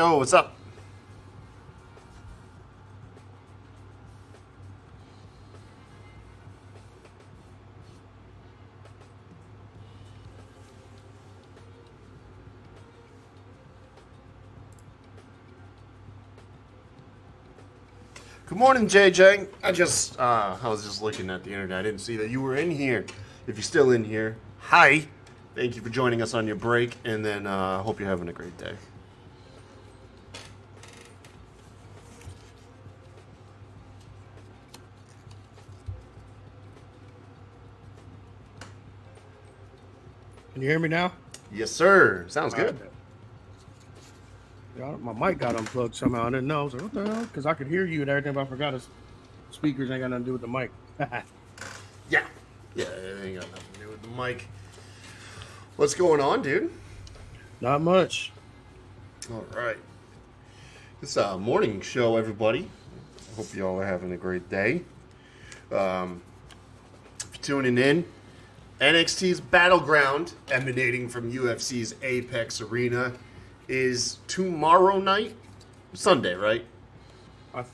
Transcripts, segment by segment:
go. What's up? Good morning, JJ. I was just looking at the internet. I didn't see that you were in here. If you're still in here, hi. Thank you for joining us on your break, and then hope you're having a great day. Can you hear me now? Yes, sir. Sounds good. Yeah, my mic got unplugged somehow. I didn't know. I was like, what the hell? Because I could hear you and everything, but I forgot his speakers ain't got nothing to do with the mic. Yeah, it ain't got nothing to do with the mic. What's going on, dude? Not much. All right. It's a morning show, everybody. Hope you all are having a great day. If you're tuning in, NXT's Battleground, emanating from UFC'c Apex Arena, is tomorrow night? Sunday, right? I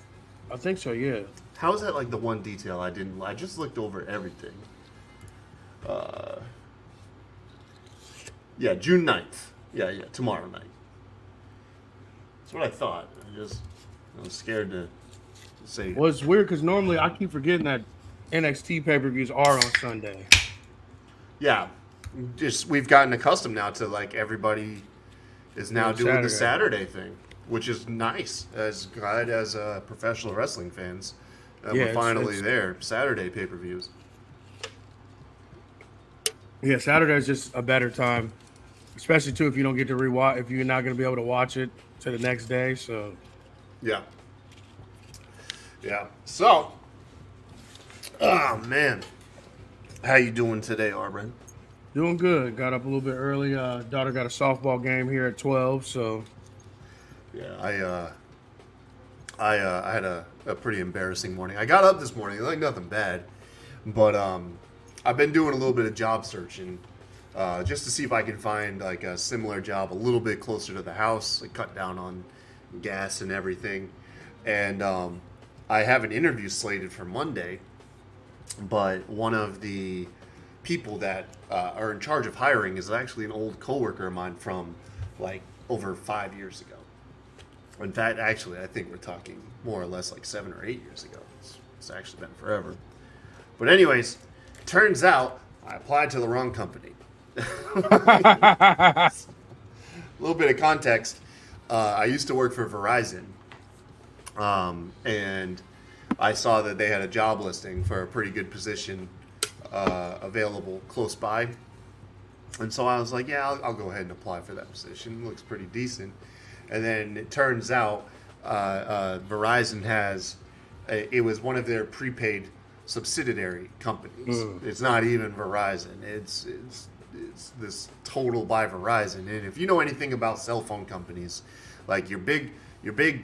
think so, yeah. How is that like the one detail I didn't... I just looked over everything. Yeah, June 9th. Yeah, tomorrow night. That's what I thought. I was scared to say... Well, it's weird because normally I keep forgetting that NXT pay-per-views are on Sunday. Yeah. We've gotten accustomed now to like everybody is now doing the Saturday thing, which is nice. As glad as professional wrestling fans, we're finally there. Saturday pay-per-views. Yeah, Saturday is just a better time, especially too if you don't get to rewatch. If you're not going to be able to watch it to the next day, so yeah. So, oh man, how you doing today, Arbrin? doing good. Got up a little bit early. Daughter got a softball game here at 12, so yeah, I had a pretty embarrassing morning. I got up this morning, like nothing bad, but I've been doing a little bit of job searching just to see if I can find like a similar job a little bit closer to the house, like cut down on gas and everything. And I have an interview slated for Monday, but one of the people that are in charge of hiring is actually an old coworker of mine from like over 5 years ago. In fact, actually, I think we're talking more or less like 7 or 8 years ago. It's actually been forever. But anyways, turns out I applied to the wrong company. A little bit of context. I used to work for Verizon, and I saw that they had a job listing for a pretty good position available close by. And so I was like, yeah, I'll go ahead and apply for that position. It looks pretty decent. And then it turns out Verizon has, it was one of their prepaid subsidiary companies. It's not even Verizon. It's this total by Verizon. And if you know anything about cell phone companies, like your big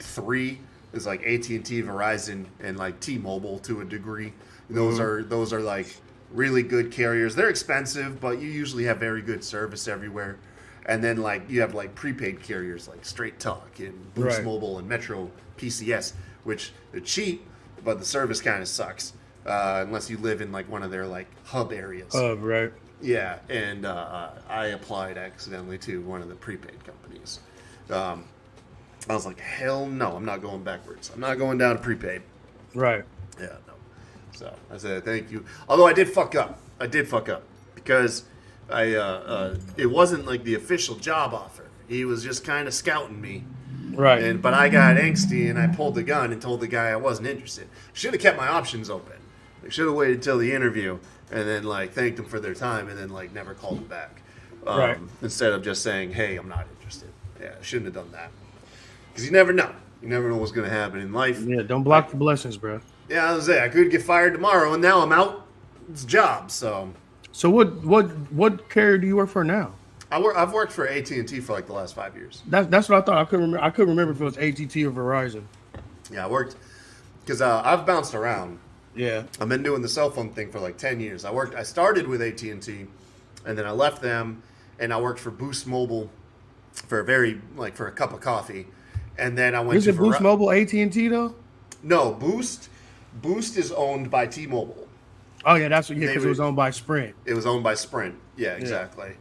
three is like AT&T, Verizon, and like T-Mobile to a degree. Those are like really good carriers. They're expensive, but you usually have very good service everywhere. And then like you have like prepaid carriers like Straight Talk and Boost Mobile and Metro PCS, which they're cheap, but the service kind of sucks unless you live in like one of their like hub areas. Right. Yeah, and I applied accidentally to one of the prepaid companies. I was like, hell no, I'm not going backwards. I'm not going down to prepaid. Right. Yeah, no. So I said, thank you. Although I did fuck up. Because it wasn't like the official job offer. He was just kind of scouting me. Right. But I got angsty and I pulled the gun and told the guy I wasn't interested. Should have kept my options open. I should have waited till the interview and then like thanked them for their time and then like never called them back. Right. Instead of just saying, hey, I'm not interested. Yeah, I shouldn't have done that. Because you never know. You never know what's going to happen in life. Yeah, don't block the blessings, bro. Yeah, I was there. I could get fired tomorrow, and now I'm out. It's a job, so. So what carrier do you work for now? I've worked for AT&T for like the last 5 years. That's what I thought. I couldn't remember if it was AT&T or Verizon. Yeah, I worked because I've bounced around. Yeah. I've been doing the cell phone thing for like 10 years. I started with AT&T, and then I left them, and I worked for Boost Mobile for a cup of coffee, And then I went to Isn't Boost Mobile AT&T though? No, Boost is owned by T-Mobile. Oh yeah, that's what. Yeah, because it was owned by Sprint. It was owned by Sprint. Yeah, exactly. Yeah.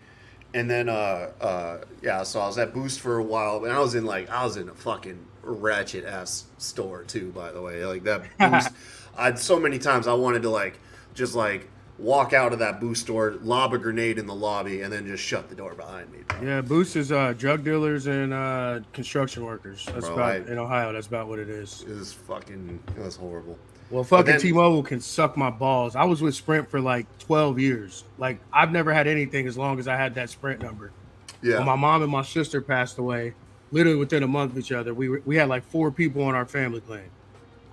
And then so I was at Boost for a while, and I was in a fucking ratchet ass store too, by the way. Like that Boost, so many times I wanted to just walk out of that Boost store, lob a grenade in the lobby, and then just shut the door behind me. Bro. Yeah, Boost is drug dealers and construction workers. That's in Ohio. That's about what it is. It was horrible. Well, fucking T-Mobile can suck my balls. I was with Sprint for 12 years. I've never had anything as long as I had that Sprint number. Yeah. When my mom and my sister passed away, literally within a month of each other, we had 4 people on our family plan.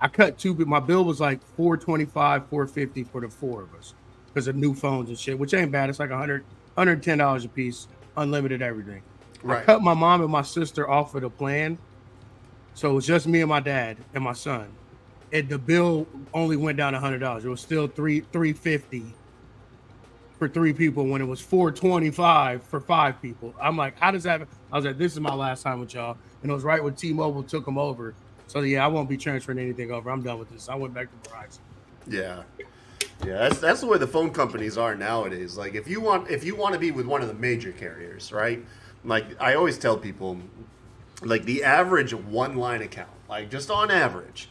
I cut 2 people. My bill was $425, $450 for the 4 of us because of new phones and shit, which ain't bad. It's $110 a piece, unlimited everything. Right. I cut my mom and my sister off of the plan, so it was just me and my dad and my son. And the bill only went down $100. It was still $350 for 3 people when it was $425 for 5 people. I'm like, how does that? I was like, this is my last time with y'all, and it was right when T-Mobile took them over. So yeah, I won't be transferring anything over. I'm done with this. I went back to Verizon. Yeah. Yeah, that's the way the phone companies are nowadays. If you want to be with one of the major carriers, right? I always tell people, the average one-line account, just on average,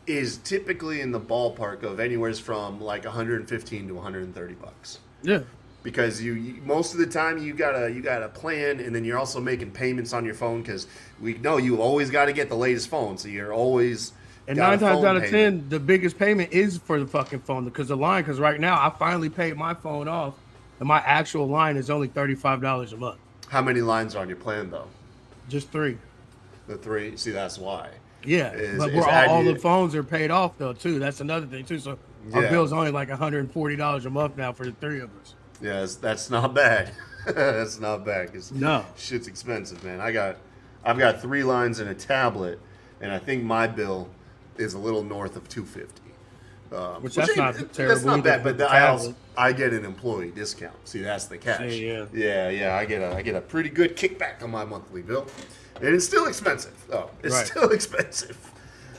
is typically in the ballpark of anywhere from $115 to $130. Yeah. Because you most of the time you got a plan, and then you're also making payments on your phone because we know you always got to get the latest phone, so you're always. And 9 times out of 10, the biggest payment is for the fucking phone because right now I finally paid my phone off, and my actual line is only $35 a month. How many lines are on your plan though? Just 3. The 3. See, that's why. Yeah, but all the phones are paid off though too. That's another thing too. So our bill's only $140 a month now for the 3 of us. Yeah, that's not bad. That's not bad. No, shit's expensive, man. I've got 3 lines and a tablet, and I think my bill is a little north of $250. Which that's not terrible. That's not bad, but I get an employee discount. See, that's the catch. Yeah. I get a pretty good kickback on my monthly bill, and it's still expensive. Oh, it's still expensive.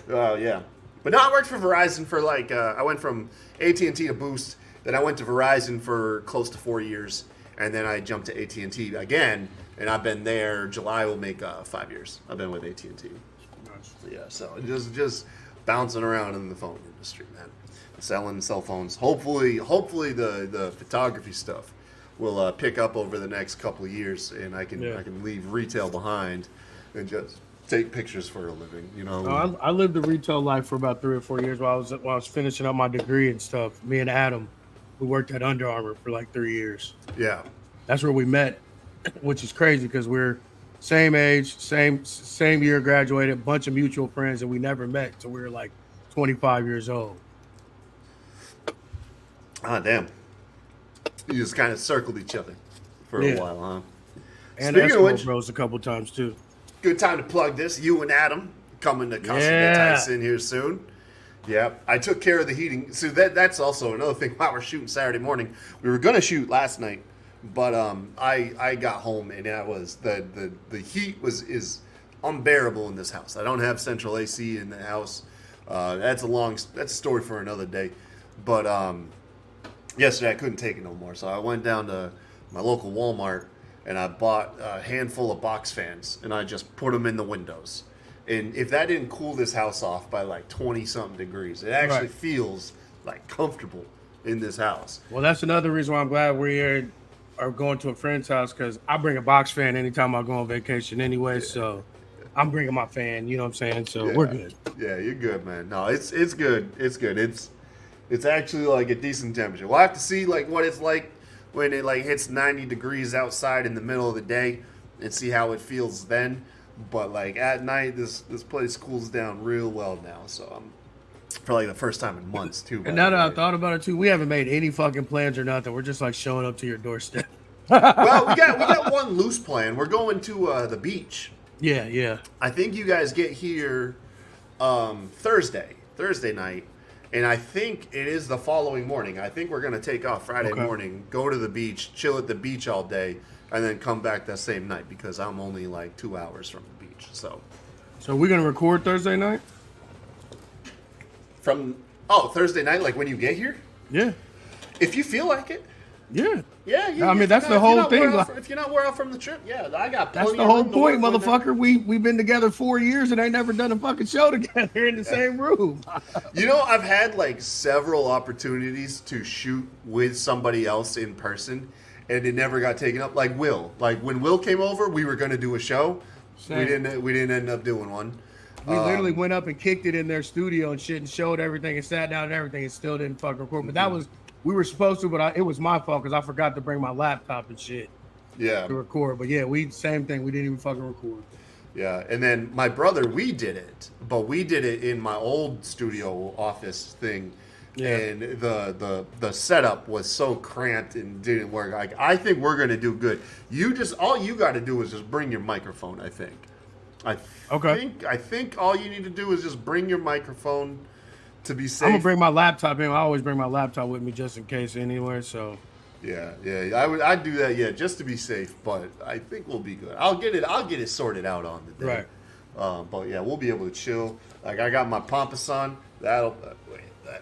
Yeah, but no, I worked for Verizon for I went from AT&T to Boost, then I went to Verizon for close to 4 years, and then I jumped to AT&T again, and I've been there. July will make 5 years. I've been with AT&T. Nice. Yeah, so just bouncing around in the phone industry, man. Selling cell phones. Hopefully the photography stuff will pick up over the next couple of years, and I can leave retail behind and just take pictures for a living. I lived the retail life for about 3 or 4 years while I was finishing up my degree and stuff. Me and Adam, we worked at Under Armour for 3 years. Yeah, that's where we met, which is crazy because we're same age, same year, graduated, bunch of mutual friends, and we never met until we were 25 years old. Ah, damn. You just kind of circled each other for a while, huh? And Eskimo Bros a couple times, too. Good time to plug this. You and Adam coming to Casa Tyson here soon. Yeah, I took care of the heating. So that's also another thing while we're shooting Saturday morning. We were going to shoot last night, but I got home, and that was the heat is unbearable in this house. I don't have central AC in the house. That's a story for another day. But yesterday I couldn't take it no more, so I went down to my local Walmart and I bought a handful of box fans, and I just put them in the windows. And if that didn't cool this house off by 20-something degrees, it actually feels comfortable in this house. Well, that's another reason why I'm glad we're going to a friend's house, because I bring a box fan anytime I go on vacation anyway, so I'm bringing my fan, you know what I'm saying? So we're good. Yeah, you're good, man. No, it's good. It's good. It's actually a decent temperature. We'll have to see what it's like when it hits 90 degrees outside in the middle of the day and see how it feels then. But at night, this place cools down real well now. So for the first time in months too. And now that I thought about it too, we haven't made any fucking plans or nothing. We're just showing up to your doorstep. Well, we got one loose plan. We're going to the beach. Yeah. I think you guys get here Thursday night. And I think it is the following morning. I think we're going to take off Friday morning, go to the beach, chill at the beach all day, and then come back that same night because I'm only 2 hours from the beach. So So we're gonna record Thursday night. Thursday night, like when you get here. Yeah. If you feel like it. Yeah. Yeah. I mean, that's the whole thing. If you're not wore out from the trip, yeah, I got. That's the whole point, motherfucker. We've been together 4 years and ain't never done a fucking show together in the same room. I've had like several opportunities to shoot with somebody else in person, and it never got taken up. Like Will, like when Will came over, we were gonna do a show. Same. We didn't end up doing one. We literally went up and kicked it in their studio and shit and showed everything and sat down and everything and still didn't fucking record. But that was. We were supposed to, but it was my fault because I forgot to bring my laptop and shit. Yeah. To record, but yeah, same thing. We didn't even fucking record. Yeah, and then my brother, we did it, but we did it in my old studio office thing, and the setup was so cramped and didn't work. Like I think we're gonna do good. All you got to do is just bring your microphone. I think. I think all you need to do is just bring your microphone. To be safe. I'm gonna bring my laptop in. I always bring my laptop with me just in case anywhere. So yeah, I'd do that, just to be safe. But I think we'll be good. I'll get it sorted out on the day. Right. But yeah, we'll be able to chill. Like I got my pompous on. That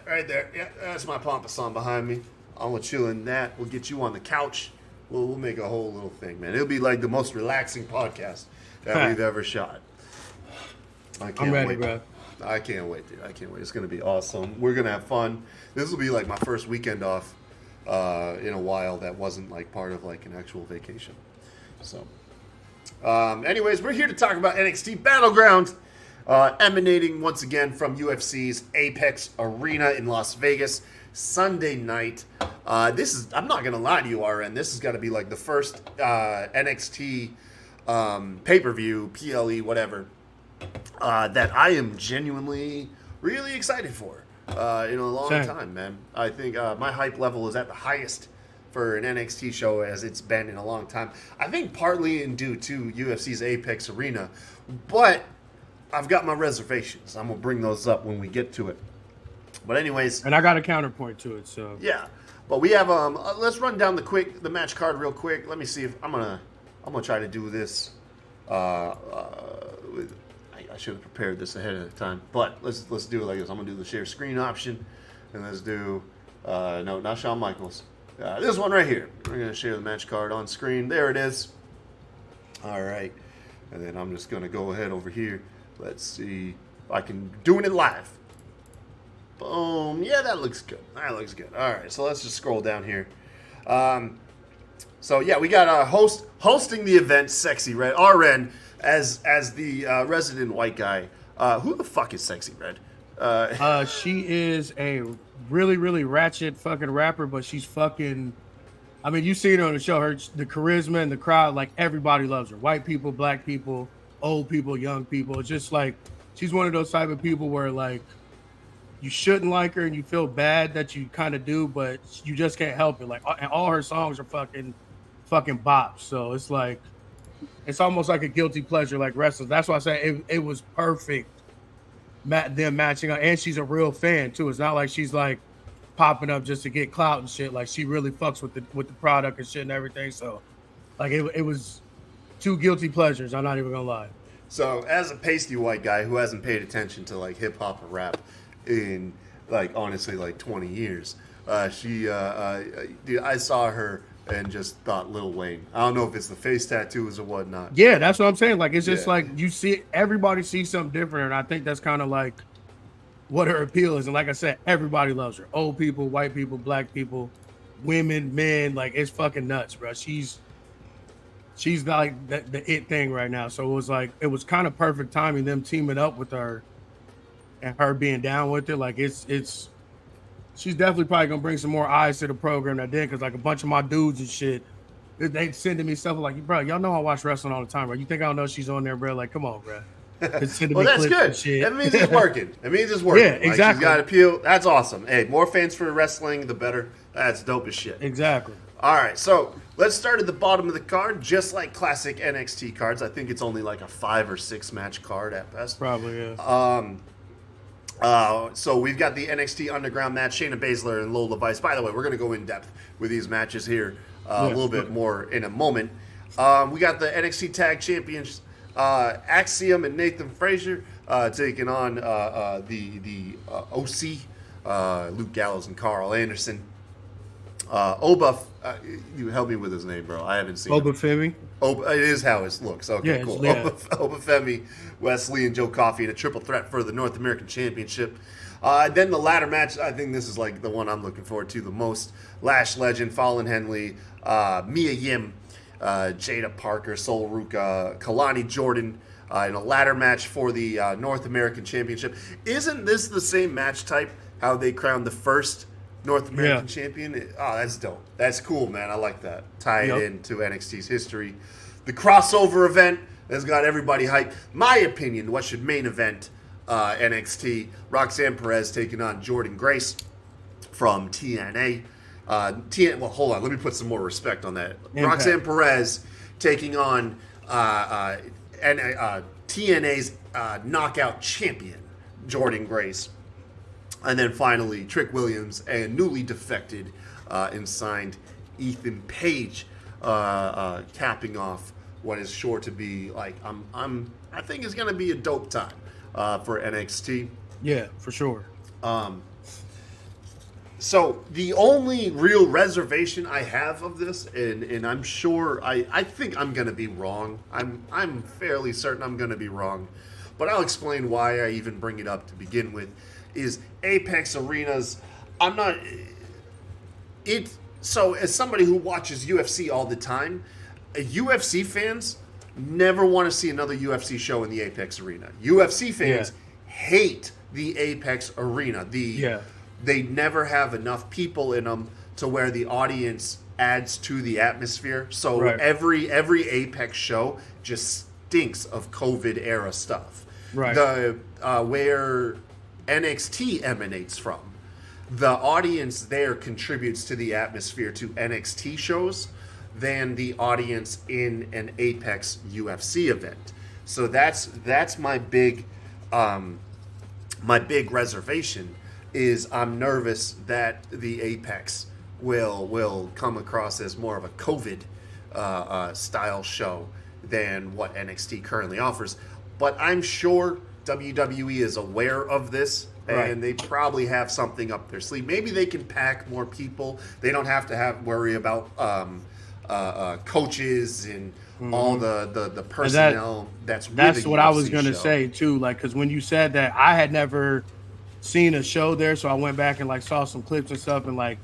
right there. Yeah, that's my pompous on behind me. I'm gonna chill in that. We'll get you on the couch. We'll make a whole little thing, man. It'll be like the most relaxing podcast that we've ever shot. I'm ready, bro. I can't wait, dude. I can't wait. It's going to be awesome. We're going to have fun. This will be like my first weekend off in a while that wasn't like part of like an actual vacation. So, anyways, we're here to talk about NXT Battleground, emanating once again from UFC's Apex Arena in Las Vegas, Sunday night. I'm not going to lie to you, RN. This has got to be like the first NXT pay-per-view, PLE, whatever, that I am genuinely really excited for in a long time, man. I think my hype level is at the highest for an NXT show as it's been in a long time. I think partly due to UFC's Apex Arena, but I've got my reservations. I'm going to bring those up when we get to it. But anyways. And I got a counterpoint to it, so. Yeah. But we have, let's run down the match card real quick. Let me see if I'm going to try to do this I should have prepared this ahead of time, but let's do it like this. I'm gonna do the share screen option, and let's do no, not Shawn Michaels. This one right here. We're gonna share the match card on screen. There it is. All right, and then I'm just gonna go ahead over here. Let's see if I can doing it live. Boom. Yeah, that looks good. That looks good. All right, so let's just scroll down here. So yeah, we got hosting the event, Sexy Red RN. As the resident white guy, who the fuck is Sexy Red? She is a really, really ratchet fucking rapper, but she's fucking. I mean, you seen her on the show. The charisma and the crowd, like everybody loves her. White people, black people, old people, young people. It's just like she's one of those type of people where like you shouldn't like her and you feel bad that you kind of do, but you just can't help it. Like, and all her songs are fucking bops. So it's like. It's almost like a guilty pleasure, like wrestlers. That's why I say it was perfect, them matching up. And she's a real fan, too. It's not like she's, like, popping up just to get clout and shit. Like, she really fucks with the product and shit and everything. So, like, it was two guilty pleasures. I'm not even going to lie. So, as a pasty white guy who hasn't paid attention to, like, hip-hop or rap in, like, honestly, like, 20 years, dude, I saw her and just thought Lil Wayne. I don't know if it's the face tattoos or whatnot. Yeah, that's what I'm saying. Like, it's just like you see, everybody sees something different. And I think that's kind of like what her appeal is. And like I said, everybody loves her. Old people, white people, black people, women, men. Like, it's fucking nuts, bro. She's like the it thing right now. So it was kind of perfect timing, them teaming up with her and her being down with it. Like, she's definitely probably gonna bring some more eyes to the program that did, because like a bunch of my dudes and shit, they sending me stuff like, bro, y'all know I watch wrestling all the time, bro. You think I don't know she's on there, bro? Like, come on, bro. Well, that's good. Shit. That means it's working. Yeah, exactly. Like, she's got appeal. That's awesome. Hey, more fans for wrestling, the better. That's dope as shit. Exactly. All right, so let's start at the bottom of the card, just like classic NXT cards. I think it's only like a 5 or 6 match card at best. Probably, yeah. So we've got the NXT Underground match, Shayna Baszler and Lola Vice. By the way, we're going to go in depth with these matches here a little bit more in a moment. We got the NXT Tag Champions Axiom and Nathan Frazier taking on the OC, Luke Gallows and Carl Anderson. Oba, you help me with his name, bro. I haven't seen Oba Femi. It is how it looks. Okay, yeah, cool. Yeah. Oba Femi, Wesley, and Joe Coffey in a triple threat for the North American Championship. Then the ladder match, I think this is like the one I'm looking forward to the most. Lash Legend, Fallon Henley, Mia Yim, Jada Parker, Sol Ruka, Kalani Jordan in a ladder match for the North American Championship. Isn't this the same match type, how they crowned the first North American champion? Oh, that's dope. That's cool, man. I like that. Tie it into NXT's history. The crossover event has got everybody hyped. My opinion, what should main event NXT? Roxanne Perez taking on Jordan Grace from TNA. Well, hold on. Let me put some more respect on that. Impact. Roxanne Perez taking on TNA's knockout champion, Jordan Grace. And then finally, Trick Williams and newly defected and signed Ethan Page, capping off what is sure to be like I think it's gonna be a dope time for NXT. Yeah, for sure. So the only real reservation I have of this, and I'm sure I think I'm gonna be wrong. I'm fairly certain I'm gonna be wrong, but I'll explain why I even bring it up to begin with. Is Apex Arenas, so as somebody who watches UFC all the time, UFC fans never want to see another UFC show in the Apex Arena. UFC fans hate the Apex Arena. They never have enough people in them to where the audience adds to the atmosphere. So every Apex show just stinks of COVID era stuff. Right. Where NXT emanates from, the audience there contributes to the atmosphere to NXT shows than the audience in an Apex UFC event. So that's my big reservation. Is I'm nervous that the Apex will come across as more of a COVID style show than what NXT currently offers. But I'm sure WWE is aware of this, and they probably have something up their sleeve. Maybe they can pack more people. They don't have to worry about coaches and all the personnel. That's what I was going to say too. Like, because when you said that, I had never seen a show there, so I went back and like saw some clips and stuff, and like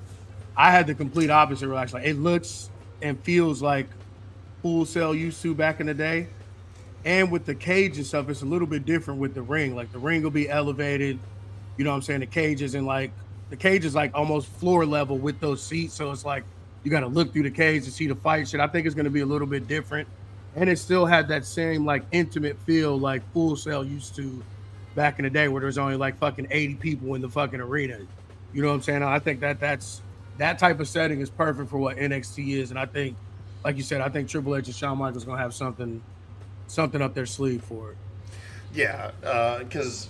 I had the complete opposite reaction. Like, it looks and feels like Full Sail used to back in the day. And with the cage and stuff, it's a little bit different with the ring. Like, the ring will be elevated. You know what I'm saying? The cage is like almost floor level with those seats. So it's like you got to look through the cage to see the fight shit. I think it's going to be a little bit different. And it still had that same like intimate feel like Full Sail used to back in the day, where there's only like fucking 80 people in the fucking arena. You know what I'm saying? I think that's that type of setting is perfect for what NXT is. And I think, like you said, I think Triple H and Shawn Michaels going to have something up their sleeve for it. Yeah, because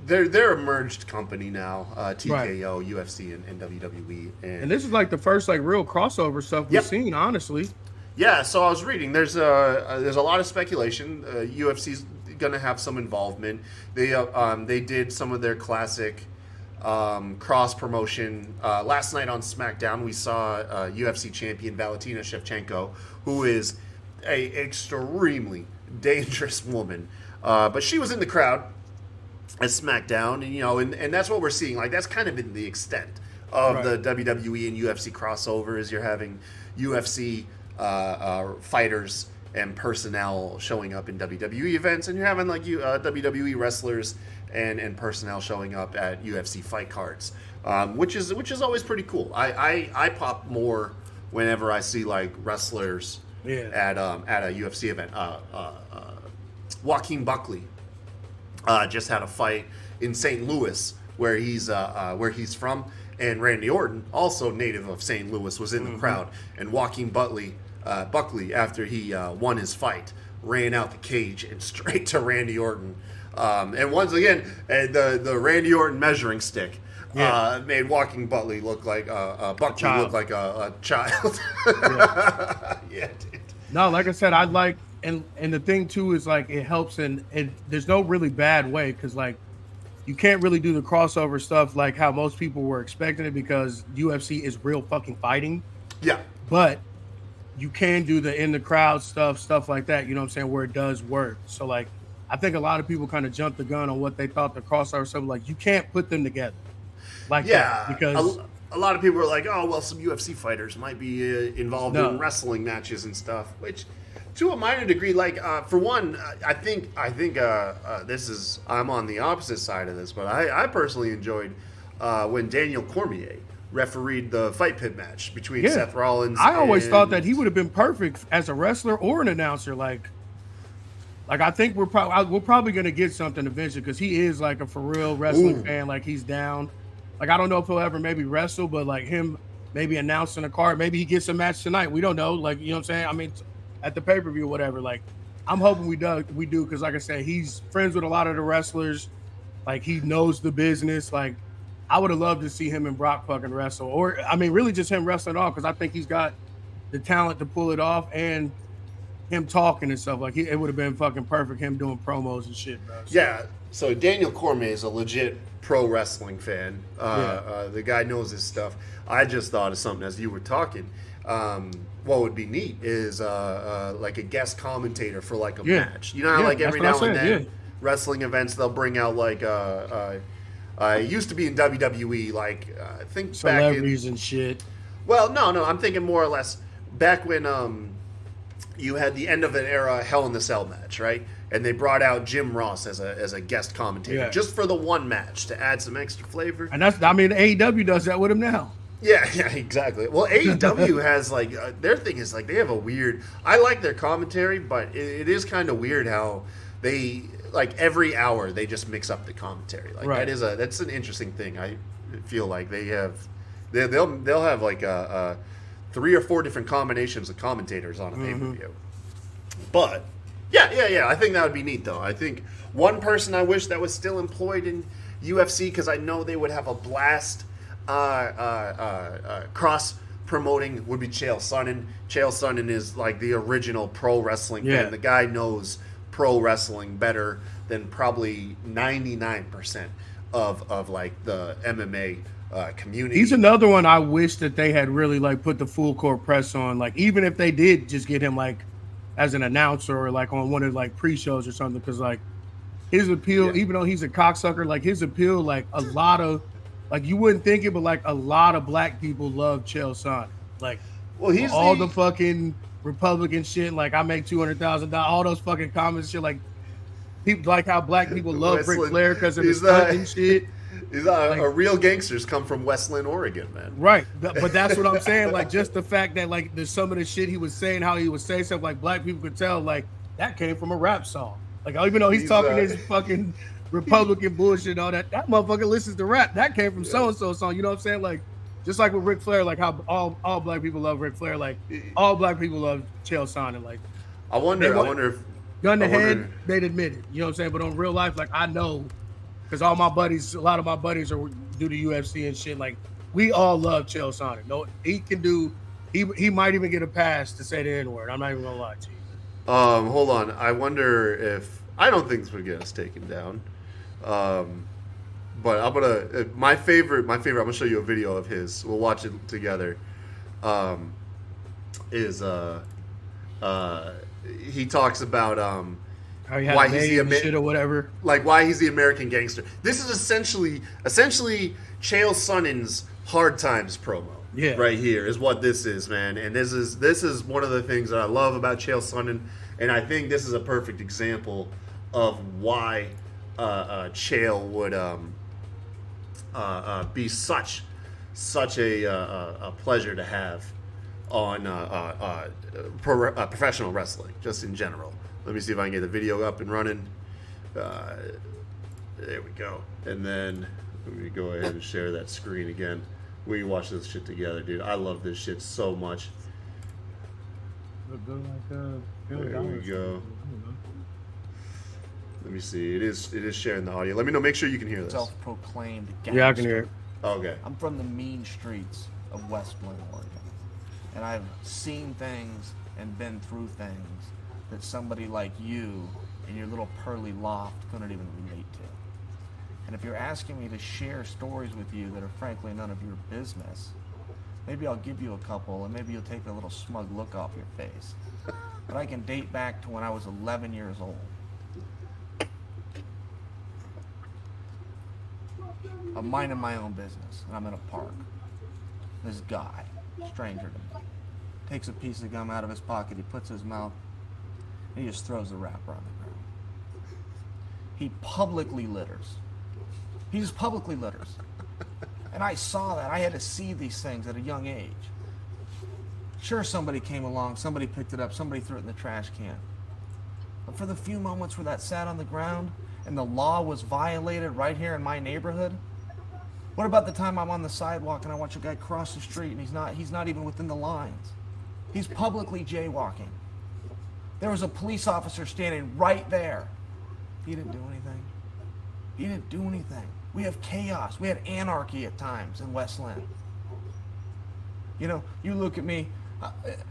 they're a merged company now, TKO, UFC, and WWE. And this is like the first like real crossover stuff we've seen, honestly. Yeah, so I was reading. There's a lot of speculation. UFC's going to have some involvement. They did some of their classic cross promotion. Last night on SmackDown, we saw UFC champion Valentina Shevchenko, who is a extremely dangerous woman, but she was in the crowd at SmackDown, and and that's what we're seeing. Like, that's kind of been the extent of the WWE and UFC crossover. Is you're having UFC fighters and personnel showing up in WWE events, and you're having like WWE wrestlers and personnel showing up at UFC fight cards, which is always pretty cool. I pop more whenever I see like wrestlers at a UFC event. Joaquin Buckley just had a fight in St. Louis where he's from, and Randy Orton, also native of St. Louis, was in the crowd, and Joaquin Buckley, after he won his fight, ran out the cage and straight to Randy Orton, and once again, the Randy Orton measuring stick made Joaquin Buckley look like a child. Yeah, dude. No, like I said, and the thing too is like it helps, and there's no really bad way because like you can't really do the crossover stuff like how most people were expecting it because UFC is real fucking fighting. Yeah, but you can do the in the crowd stuff like that. You know what I'm saying? Where it does work. So like I think a lot of people kind of jumped the gun on what they thought the crossover stuff. Like you can't put them together like that because a lot of people are like, oh well, some UFC fighters might be involved in wrestling matches and stuff, which. To a minor degree, like for one, I think this is I'm on the opposite side of this, but I personally enjoyed when Daniel Cormier refereed the Fight Pit match between Seth Rollins. I always thought that he would have been perfect as a wrestler or an announcer. Like I think we're probably gonna get something eventually because he is like a for real wrestling fan. Like he's down. Like I don't know if he'll ever maybe wrestle, but like him maybe announcing a card, maybe he gets a match tonight. We don't know. Like you know what I'm saying? I mean. At the pay-per-view, whatever. Like, I'm hoping we do because, like I said, he's friends with a lot of the wrestlers. Like, he knows the business. Like, I would have loved to see him and Brock fucking wrestle, or I mean, really just him wrestling off because I think he's got the talent to pull it off and him talking and stuff. Like, it would have been fucking perfect. Him doing promos and shit, bro. So. Yeah. So Daniel Cormier is a legit pro wrestling fan. The guy knows his stuff. I just thought of something as you were talking. What would be neat is like a guest commentator for like a match. You know how like every now and then wrestling events they'll bring out like it used to be in WWE like I think celebrities and shit. Well, no, I'm thinking more or less back when you had the end of an era Hell in the Cell match, right? And they brought out Jim Ross as a guest commentator just for the one match to add some extra flavor. And AEW does that with him now. Yeah, exactly. Well, AEW has like their thing is like they have a weird. I like their commentary, but it is kind of weird how they like every hour they just mix up the commentary. Like that's an interesting thing. I feel like they'll have like 3 or 4 different combinations of commentators on a pay-per-view. But yeah. I think that would be neat though. I think one person I wish that was still employed in UFC because I know they would have a blast. Cross promoting would be Chael Sonnen. Chael Sonnen is like the original pro wrestling fan. The guy knows pro wrestling better than probably 99% of like the MMA community. He's another one I wish that they had really like put the full court press on. Like even if they did just get him like as an announcer or like on one of like pre-shows or something, because like his appeal, even though he's a cocksucker, like his appeal, like a lot of. Like you wouldn't think it, but like a lot of black people love Chael Sonnen. Like, well, he's all the fucking Republican shit. Like, I make $200,000. All those fucking comments, shit. Like, people like how black people love Ric Flair because of his stunt and shit. He's a real gangsters come from Westland, Oregon, man. Right, but that's what I'm saying. Like, just the fact that like there's some of the shit he was saying, how he would say stuff, like black people could tell, like that came from a rap song. Like, even though he's talking his fucking. Republican bullshit, all that motherfucker listens to rap. That came from so-and-so song. You know what I'm saying? Like, just like with Ric Flair, like how all black people love Ric Flair, like all black people love Chael Sonnen. Like, I wonder if gun to head, they'd admit it. You know what I'm saying? But on real life, like I know, because a lot of my buddies are do the UFC and shit. Like, we all love Chael Sonnen. No, he can do. He might even get a pass to say the N-word. I'm not even gonna lie to you. Hold on. I wonder if I don't think this would get us taken down. But I'm gonna my favorite. I'm gonna show you a video of his. We'll watch it together. He talks about why he's the shit or whatever. Like why he's the American gangster. This is essentially Chael Sonnen's Hard Times promo. Yeah, right here is what this is, man. And this is one of the things that I love about Chael Sonnen, and I think this is a perfect example of why. Chael would be such a pleasure to have on professional wrestling, just in general. Let me see if I can get the video up and running. There we go. And then let me go ahead and share that screen again. We can watch this shit together, dude. I love this shit so much. There we go. Let me see. It is sharing the audio. Let me know. Make sure you can hear this. Self-proclaimed gangster. Yeah, I can hear it. Okay. I'm from the mean streets of West Bend, Oregon, and I've seen things and been through things that somebody like you in your little pearly loft couldn't even relate to. And if you're asking me to share stories with you that are frankly none of your business, maybe I'll give you a couple and maybe you'll take a little smug look off your face. But I can date back to when I was 11 years old. I'm minding my own business, and I'm in a park. This guy, stranger to me, takes a piece of gum out of his pocket, he puts his mouth, and he just throws the wrapper on the ground. He publicly litters. He just publicly litters. And I saw that. I had to see these things at a young age. Sure, somebody came along, somebody picked it up, somebody threw it in the trash can. But for the few moments where that sat on the ground and the law was violated right here in my neighborhood, what about the time I'm on the sidewalk and I watch a guy cross the street and he's not even within the lines? He's publicly jaywalking. There was a police officer standing right there. He didn't do anything. He didn't do anything. We have chaos. We had anarchy at times in Westland. You know, you look at me.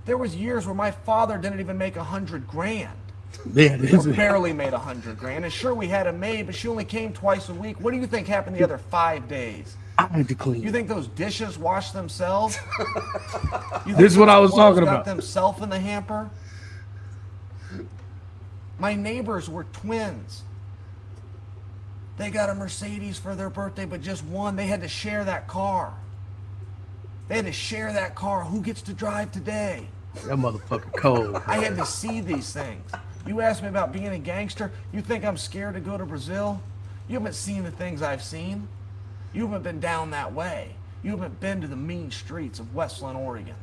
There was years where my father didn't even make $100,000. Yeah, We barely made $100,000. And sure, we had a maid, but she only came twice a week. What do you think happened the other 5 days? I had to clean. You think those dishes washed themselves? This is what I was talking got about. Themselves in the hamper. My neighbors were twins. They got a Mercedes for their birthday, but just one. They had to share that car. They had to share that car. Who gets to drive today? That motherfucker cold. I had to see these things. You asked me about being a gangster. You think I'm scared to go to Brazil? You haven't seen the things I've seen. You haven't been down that way. You haven't been to the mean streets of Westland, Oregon.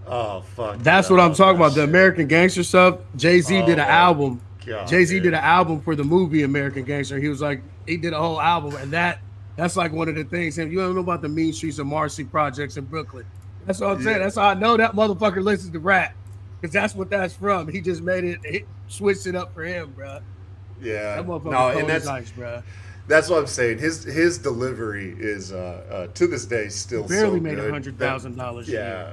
Oh, fuck. That's what I'm talking about. The American Gangster stuff. Jay-Z did an album. God, Jay-Z did an album for the movie American Gangster. He was like, he did a whole album, and that's like one of the things. You don't know about the mean streets of Marcy projects in Brooklyn. That's what I'm saying. That's how I know that motherfucker listens to rap, because that's what that's from. He just made it, he switched it up for him, bro. Yeah. That motherfucker No, and nice, bro. That's what I'm saying. His delivery is to this day still Barely so made good. $100,000. Yeah.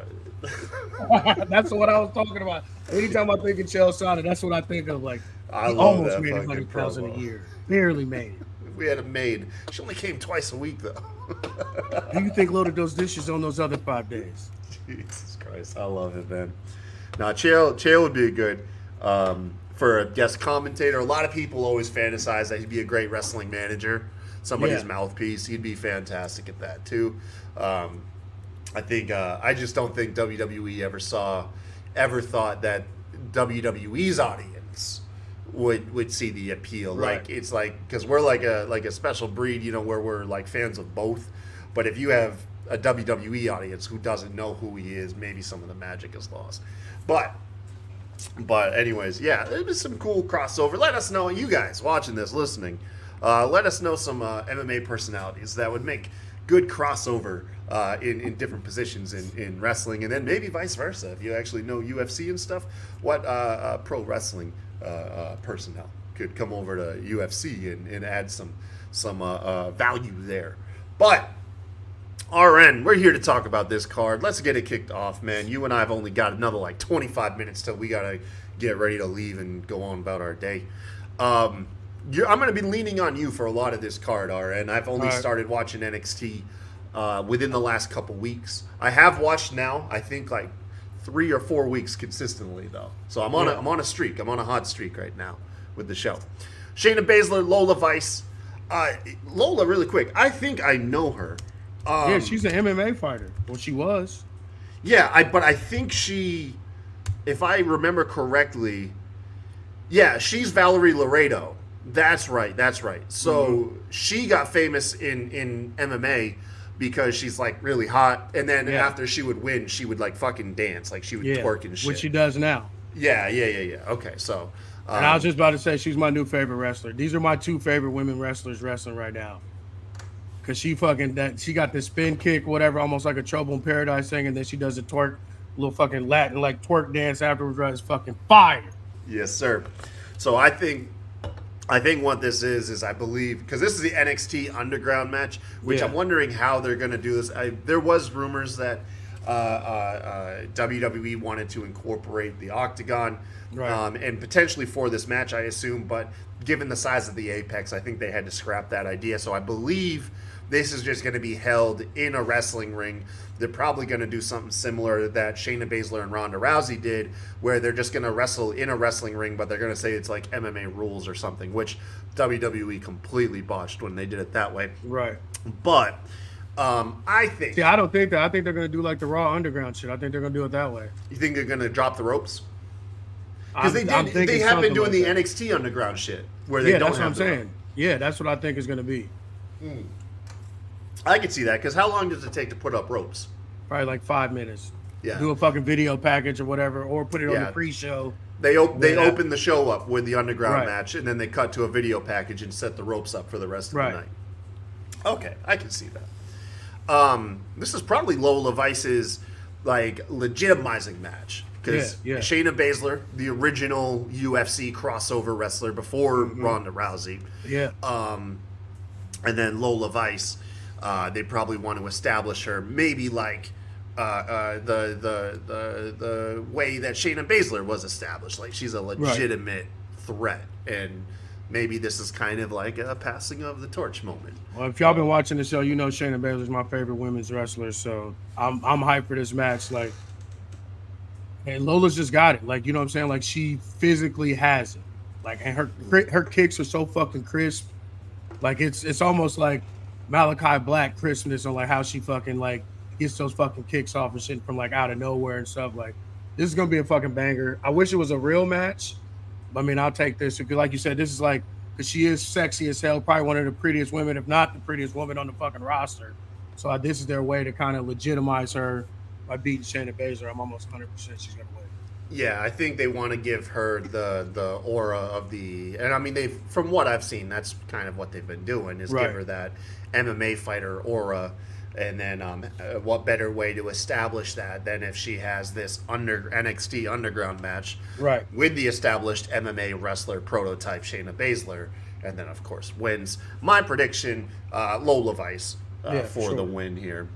That's what I was talking about. Anytime I think of Chael Sonnen, that's what I think of. Like, I he love almost that made fucking 100,000 promo. a year. Barely made it. We had a maid. She only came twice a week though. Who you think loaded those dishes on those other 5 days? Jesus Christ, I love it, man. Now, Chael would be a good for a guest commentator. A lot of people always fantasize that he'd be a great wrestling manager, somebody's mouthpiece. He'd be fantastic at that too. I think I just don't think WWE ever thought that WWE's audience would see the appeal. Right. Like it's like, because we're like a special breed, you know, where we're like fans of both. But if you have a WWE audience who doesn't know who he is, maybe some of the magic is lost. But anyways, yeah, it was some cool crossover. Let us know, you guys watching this, listening. Let us know some MMA personalities that would make good crossover in different positions in wrestling, and then maybe vice versa. If you actually know UFC and stuff, what pro wrestling personnel could come over to UFC and add some value there. But RN, we're here to talk about this card. Let's get it kicked off, man. You and I have only got another like 25 minutes till we gotta get ready to leave and go on about our day. I'm going to be leaning on you for a lot of this card, RN. I've only started watching NXT within the last couple weeks. I have watched now, I think, like 3 or 4 weeks consistently, though. So I'm on a streak. I'm on a hot streak right now with the show. Shayna Baszler, Lola Vice. Lola, really quick. I think I know her. Yeah, she's an MMA fighter. Well, she was. Yeah, but I think she, if I remember correctly, yeah, she's Valerie Laredo. That's right. So she got famous in MMA because she's like really hot, and then after she would win, she would like fucking dance, like she would twerk and shit. Which she does now. Yeah. Okay, so. And I was just about to say she's my new favorite wrestler. These are my 2 favorite women wrestlers wrestling right now. Cause she got this spin kick, whatever, almost like a Trouble in Paradise thing, and then she does a twerk, little fucking Latin like twerk dance afterwards. Right? It's fucking fire. Yes, sir. So I think what this is I believe, because this is the NXT Underground match, which I'm wondering how they're going to do this. There was rumors that WWE wanted to incorporate the Octagon, Right. and potentially for this match, I assume. But given the size of the Apex, I think they had to scrap that idea. So I believe this is just going to be held in a wrestling ring. They're probably going to do something similar that Shayna Baszler and Ronda Rousey did, where they're just going to wrestle in a wrestling ring, but they're going to say it's like MMA rules or something, which WWE completely botched when they did it that way. Right. But I think... See, I don't think that. I think they're going to do like the Raw Underground shit. I think they're going to do it that way. You think they're going to drop the ropes? Because they have been doing the NXT Underground shit, where they don't that's have what I'm saying. Yeah, that's what I think is going to be. I could see that, because how long does it take to put up ropes? Probably like 5 minutes. Yeah. Do a fucking video package or whatever, or put it on the pre-show. They open the show up with the Underground match, and then they cut to a video package and set the ropes up for the rest of the night. Okay, I can see that. This is probably Lola Vice's like legitimizing match, because Shayna Baszler, the original UFC crossover wrestler before Ronda Rousey, and then Lola Vice, they probably want to establish her maybe like the way that Shayna Baszler was established, like she's a legitimate threat, and maybe this is kind of like a passing of the torch moment. Well, if y'all been watching the show, you know Shayna Baszler's my favorite women's wrestler, so I'm hyped for this match. Like, and Lola's just got it. Like, you know what I'm saying? Like, she physically has it. Like, and her kicks are so fucking crisp. Like, it's almost like Malachi Black crispness on like how she fucking like gets those fucking kicks off and shit from like out of nowhere and stuff. Like, this is gonna be a fucking banger. I wish it was a real match. I mean, I'll take this because, like you said, this is like, because she is sexy as hell, probably one of the prettiest women, if not the prettiest woman on the fucking roster. So this is their way to kind of legitimize her by beating Shayna Baszler. I'm almost 100% she's gonna win. Yeah, I think they want to give her the aura of the, and I mean, they, from what I've seen, that's kind of what they've been doing, is give her that MMA fighter aura. And then what better way to establish that than if she has this NXT Underground match with the established MMA wrestler prototype Shayna Baszler, and then of course wins. My prediction, Lola Vice for the win here.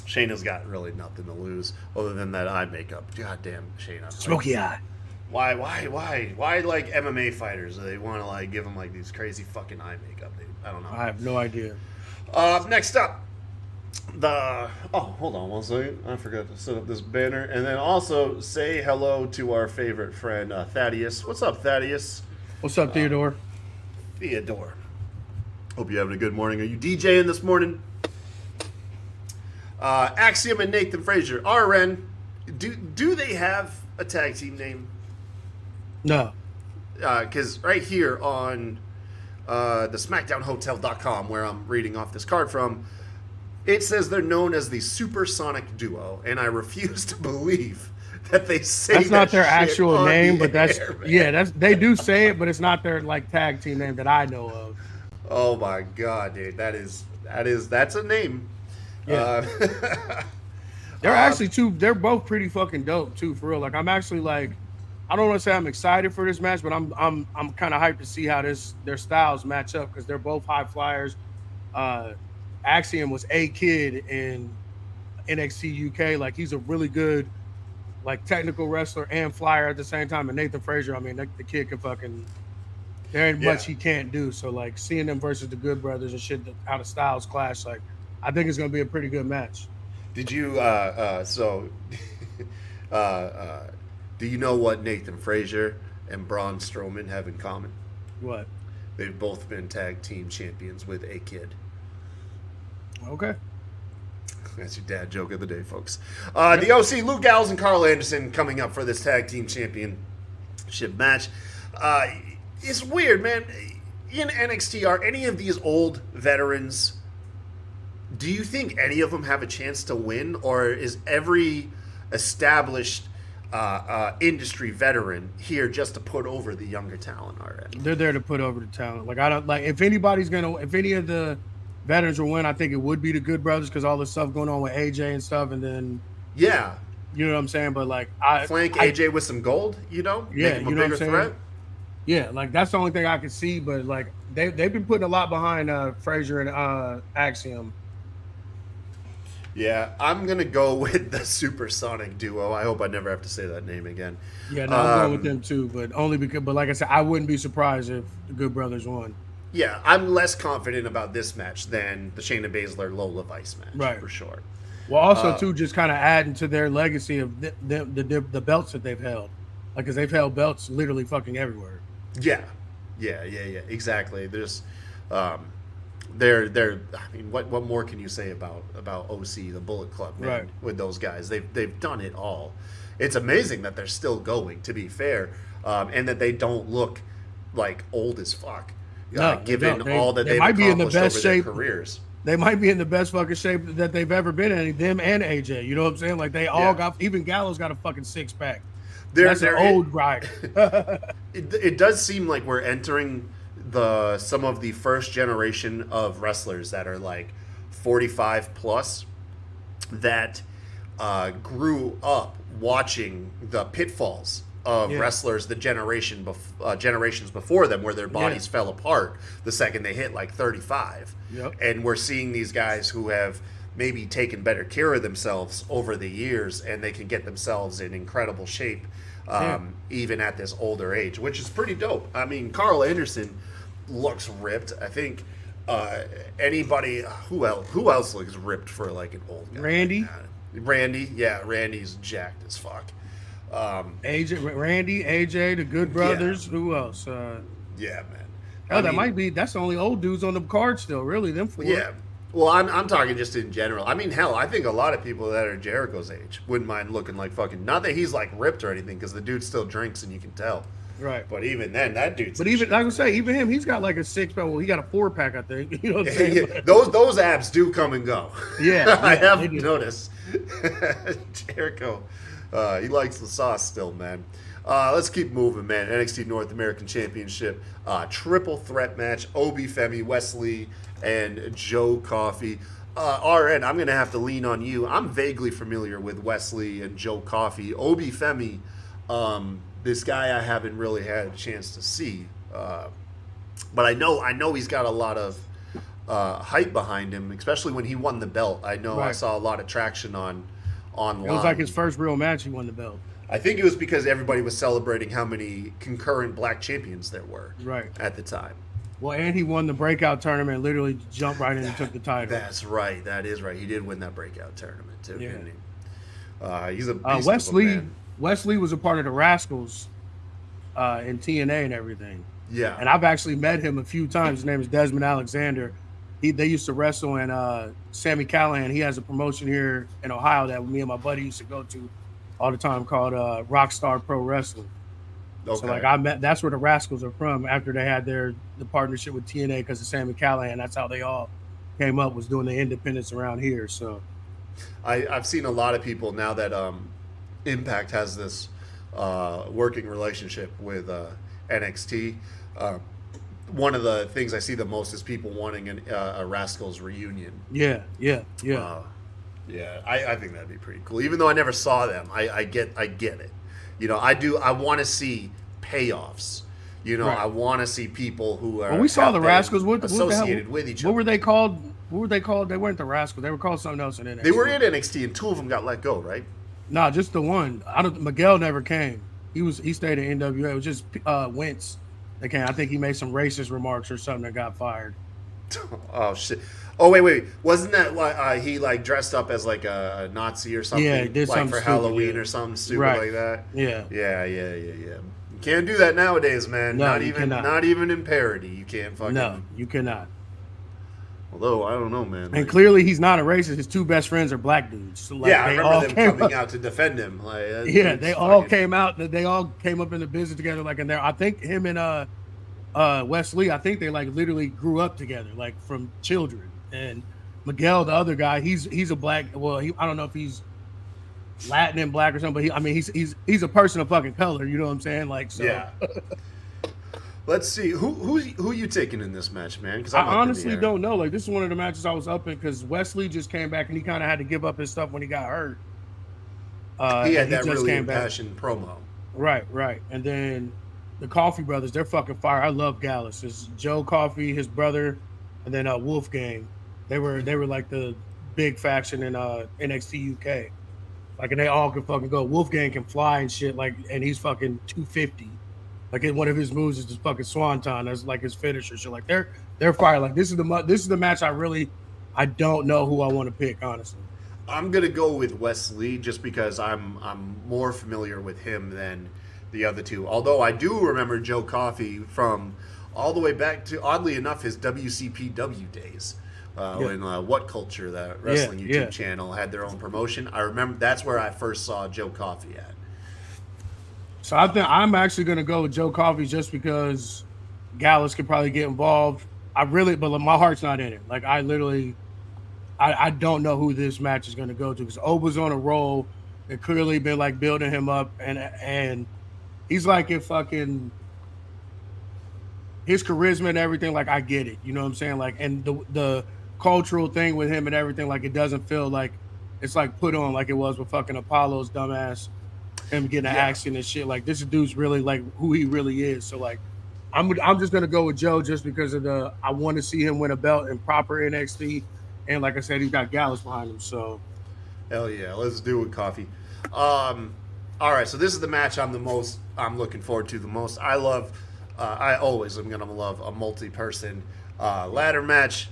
Shayna's got really nothing to lose other than that eye makeup. God damn, Shayna. Smoky eye. Why like MMA fighters? Do they want to like give them like these crazy fucking eye makeup? I don't know. I have no idea. Next up, hold on one second. I forgot to set up this banner. And then also say hello to our favorite friend, Thaddeus. What's up, Thaddeus? What's up, Theodore? Theodore. Hope you're having a good morning. Are you DJing this morning? Axiom and Nathan Frazier. RN, do they have a tag team name? No. Because right here on the SmackDownHotel.com, where I'm reading off this card from, it says they're known as the Supersonic Duo, and I refuse to believe that they say that's not their actual name, but that's they do say it, but it's not their like tag team name that I know of. Oh my god, dude, that's a name. Yeah. They're actually they're both pretty fucking dope too, for real. Like, I'm actually like, I don't want to say I'm excited for this match, but I'm kind of hyped to see how their styles match up, because they're both high flyers. Axiom was a kid in NXT UK. Like, he's a really good, like, technical wrestler and flyer at the same time. And Nathan Frazier, I mean, the kid can fucking, there ain't much he can't do. So, like, seeing them versus the Good Brothers and shit, how the styles clash, like, I think it's going to be a pretty good match. Did you, do you know what Nathan Frazier and Braun Strowman have in common? What? They've both been tag team champions with a kid. Okay. That's your dad joke of the day, folks. The OC, Luke Gallows and Carl Anderson coming up for this tag team championship match. It's weird, man. In NXT, are any of these old veterans, do you think any of them have a chance to win? Or is every established industry veteran here just to put over the younger talent already? They're there to put over the talent. Like, I don't, like, if any of the veterans will win, I think it would be the Good Brothers, because all the stuff going on with AJ and stuff, and then you know what I'm saying. But like, flank AJ with some gold, make him a bigger threat. Yeah, like, that's the only thing I could see. But like, they've been putting a lot behind Frazier and Axiom. Yeah, I'm going to go with the Supersonic Duo. I hope I never have to say that name again. Yeah, no, I'm going with them too, but only because. But like I said, I wouldn't be surprised if the Good Brothers won. Yeah, I'm less confident about this match than the Shayna Baszler Lola Vice match, right? For sure. Well, also too, just kind of adding to their legacy of the belts that they've held, like because they've held belts literally fucking everywhere. Yeah, exactly. There's, they're. I mean, what more can you say about OC, the Bullet Club, man? Right. With those guys, they've done it all. It's amazing that they're still going. To be fair, and that they don't look like old as fuck. No, given all that they've might be in the best over shape. Their careers. They might be in the best fucking shape that they've ever been in. Them and AJ, you know what I'm saying? Like they all got. Even Gallows got a fucking 6-pack. That's an old rider. It does seem like we're entering some of the first generation of wrestlers that are like 45 plus that grew up watching the pitfalls of wrestlers the generations before them, where their bodies fell apart the second they hit like 35. Yep. And we're seeing these guys who have maybe taken better care of themselves over the years, and they can get themselves in incredible shape even at this older age, which is pretty dope. I mean, Carl Anderson looks ripped. I think anybody who else looks ripped for like an old guy? Randy's jacked as fuck. Randy, AJ, the Good Brothers. Who else? Yeah, man. That's the only old dudes on the card still, really. Them four. Yeah. Well, I'm talking just in general. I mean, hell, I think a lot of people that are Jericho's age wouldn't mind looking like fucking. Not that he's like ripped or anything, because the dude still drinks and you can tell. Right. But even then, that dude's. But even like I say, even him, he's got like a 6-pack. Well, he got a 4-pack, I think. You know what I'm saying? Yeah. Those abs do come and go. Yeah, I have noticed. Jericho, he likes the sauce still, man. Let's keep moving, man. NXT North American Championship triple threat match: Obi, Femi, Wesley, and Joe Coffey. RN, I'm going to have to lean on you. I'm vaguely familiar with Wesley and Joe Coffey. Obi, Femi, this guy I haven't really had a chance to see. But I know he's got a lot of hype behind him, especially when he won the belt. I know I saw a lot of traction online. It was like his first real match he won the belt. I think it was because everybody was celebrating how many concurrent black champions there were at the time. Well, and he won the breakout tournament, literally jumped right in and took the title. That's right. That is right. He did win that breakout tournament, too, didn't he? He's a beast Wesley, of a man. Wesley was a part of the Rascals in TNA and everything. Yeah. And I've actually met him a few times. His name is Desmond Alexander. They used to wrestle in Sammy Callahan. He has a promotion here in Ohio that me and my buddy used to go to all the time called Rockstar Pro Wrestling. Okay. So like that's where the Rascals are from after they had the partnership with TNA because of Sammy Callahan. That's how they all came up, was doing the independence around here. So I've seen a lot of people now that Impact has this working relationship with NXT. One of the things I see the most is people wanting a Rascals reunion. Yeah. I think that'd be pretty cool. Even though I never saw them, I get it. You know, I want to see payoffs. You know, I want to see people who are. Well, we saw the Rascals associated with each other. What were they called? They weren't the Rascals. They were called something else in NXT. They were in NXT, and 2 of them got let go, right? Nah, just the one. Miguel never came. He stayed in NWA. It was just Wentz that came. I think he made some racist remarks or something that got fired. Oh shit! Oh wait! Wasn't that why he like dressed up as like a Nazi or something? Yeah, he did like something for stupid, Halloween or something stupid like that. Yeah. You can't do that nowadays, man. No, not even in parody. You can't fucking. No, you cannot. Although I don't know, man. And clearly he's not a racist. His 2 best friends are black dudes. So like, I remember them coming out to defend him. Like, they all came out. They all came up in the business together. Like in there, I think him and Wesley, I think they like literally grew up together, like from children. And Miguel, the other guy, he's a black. Well, I don't know if he's Latin and black or something, but he's a person of fucking color. You know what I'm saying? Like so. Yeah. Let's see who you taking in this match, man? Because I honestly don't know. Like this is one of the matches I was up in because Wesley just came back and he kind of had to give up his stuff when he got hurt. He had that really impassioned promo. Right. And then the Coffey brothers, they're fucking fire. I love Gallus. It's Joe Coffey, his brother, and then Wolfgang. They were like the big faction in NXT UK. Like, and they all can fucking go. Wolfgang can fly and shit, like, and he's fucking 250. Like, one of his moves is just fucking Swanton. That's like his finisher. So, like, they're fire. Like, this is the match I don't know who I want to pick, honestly. I'm gonna go with Wesley just because I'm more familiar with him than the other two. Although I do remember Joe Coffey from all the way back to, oddly enough, his WCPW days. When What Culture, that wrestling YouTube channel, had their own promotion. I remember that's where I first saw Joe Coffey at. So I think I'm actually going to go with Joe Coffey just because Gallus could probably get involved. But my heart's not in it. Like, I don't know who this match is going to go to because Oba's on a roll. They've clearly been like building him up, and he's like his charisma and everything. Like, I get it, you know what I'm saying? Like, and the cultural thing with him and everything, like, it doesn't feel like it's like put on like it was with fucking Apollo's dumbass, him getting an action and shit. Like, this dude's really like who he really is. So like, I'm just gonna go with Joe just because of I want to see him win a belt in proper NXT, and like I said, he's got Gallus behind him. So hell yeah, let's do it, Coffee. All right, so this is the match I'm looking forward to the most. I always am gonna love a multi-person ladder match.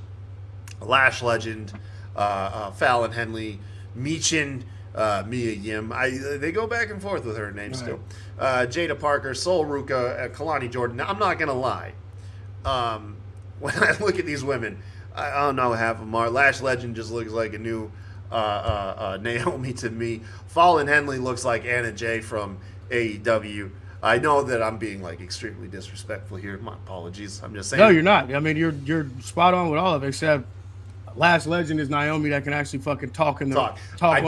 Lash Legend, Fallon Henley, Michin, Mia Yim. They go back and forth with her name still. Jada Parker, Sol Ruka, Kalani Jordan. Now, I'm not gonna lie. When I look at these women, I don't know half of them are. Lash Legend just looks like a new Naomi to me. Fallon Henley looks like Anna Jay from AEW. I know that I'm being like extremely disrespectful here. My apologies. I'm just saying. No, you're not. I mean, you're spot on with all of it, except Last Legend is Naomi that can actually fucking talk on the mic. I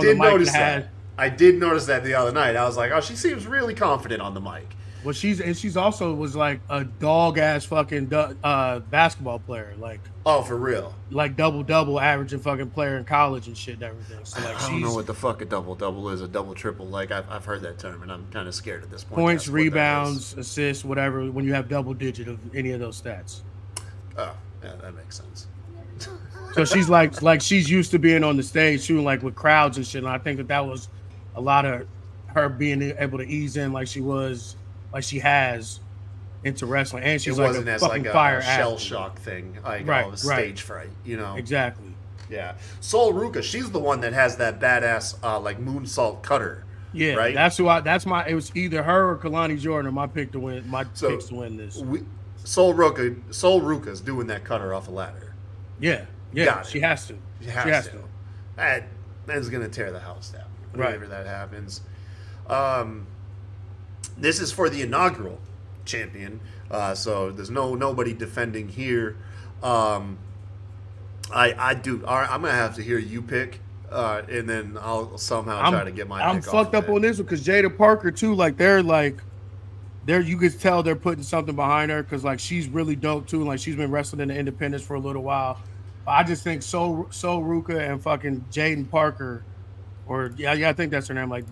did notice that the other night. I was like, oh, she seems really confident on the mic. Well, she's also was like a dog ass fucking basketball player, like. Oh, for real? Like double averaging fucking player in college and shit and everything. So like, I don't know what the fuck a double is, a double triple. Like I've heard that term and I'm kind of scared at this point. Points, rebounds, assists, whatever. When you have double digit of any of those stats. Oh, yeah, that makes sense. So she's like she's used to being on the stage shooting like with crowds and shit. And I think that was a lot of her being able to ease in like she has into wrestling, and she's like a fucking fire shell shock thing, like stage fright, you know. Exactly. Yeah. Sol Ruka, she's the one that has that badass like moonsault cutter. Yeah, right. It was either her or Kalani Jordan. My pick to win. Picks to win this. Sol Ruka's doing that cutter off a ladder. Yeah. She has to. She has to. That's gonna tear the house down whenever that happens. This is for the inaugural champion, so there's nobody defending here. I'm gonna have to hear you pick, and then I'll somehow try to get my. I'm pick fucked off up on this one because Jada Parker too. They're you can tell they're putting something behind her because like she's really dope too. Like she's been wrestling in the independents for a little while. But I just think Sol Ruka and fucking Jaden Parker, I think that's her name. Like